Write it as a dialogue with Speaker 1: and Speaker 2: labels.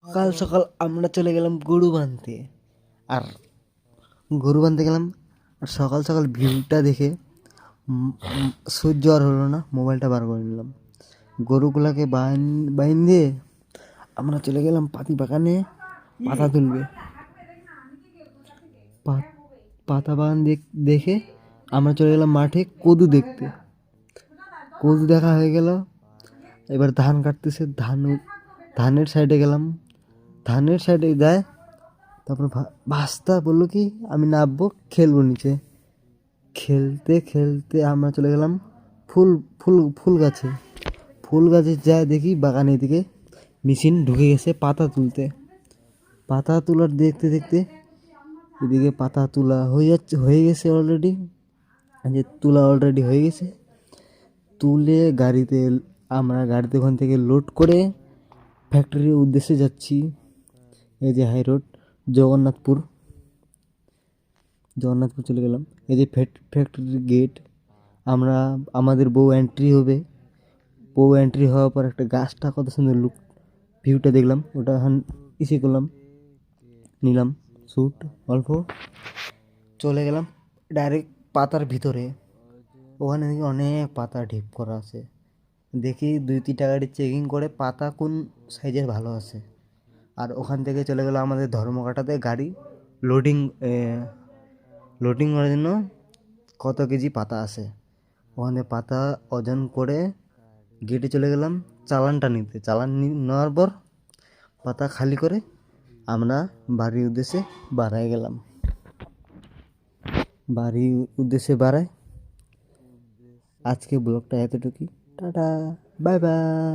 Speaker 1: সকাল সকাল আমরা চলে গেলাম গরু বাঁধতে। আর গরু বাঁধতে গেলাম, আর সকাল সকাল ভিউটা দেখে সহ্য আর হলো না, মোবাইলটা বার করে নিলাম। গরুগুলাকে বাইন্ধে আমরা চলে গেলাম পাতি বাগানে পাতা তুলবে। পাতা বাগান দেখে আমরা চলে গেলাম মাঠে কদু দেখতে। কদু দেখা হয়ে গেল, এবার ধান কাটতেছে। ধানের সাইডে গেলাম, ধানের সাইডে যায়। তারপর ভাস্তা বললো কি আমি নামবো, খেলবো নিচে। খেলতে খেলতে আমরা চলে গেলাম ফুল ফুল ফুল গাছে। ফুল গাছে যায় দেখি বাগানের দিকে মেশিন ঢুকে গেছে পাতা তুলতে। পাতা তোলার দেখতে দেখতে এদিকে পাতা তোলা হয়ে গেছে অলরেডি। তোলা অলরেডি হয়ে গেছে। তুলে আমরা গাড়িতে ওখান থেকে লোড করে ফ্যাক্টরির উদ্দেশ্যে যাচ্ছি। এই যে হাই রোড, জগন্নাথপুর চলে গেলাম। এই যে ফ্যাক্টরির গেট। আমাদের বউ এন্ট্রি হবে। বউ এন্ট্রি হওয়ার পর একটা গাছটা কত সুন্দর ভিউটা দেখলাম, ওটা করলাম, নিলাম শ্যুট অল্প। চলে গেলাম ডাইরেক্ট পাতার ভিতরে। ওখানে দেখি অনেক পাতা ঢিপ করা আছে। দেখি 2-3টা গাড়ি চেকিং করে পাতা কোন সাইজের ভালো আছে। আর ওখান থেকে চলে গেল আমাদের ধর্মঘাটাতে গাড়ি লোডিং করার জন্য কত কেজি পাতা আছে। ওখানে পাতা ওজন করে গেটে চলে গেলাম চালানটা নিতে। নেওয়ার পর পাতা খালি করে আমরা বাড়ির উদ্দেশ্যে গেলাম। আজকে ব্লগটা এতটুকুই। Tata, bye bye.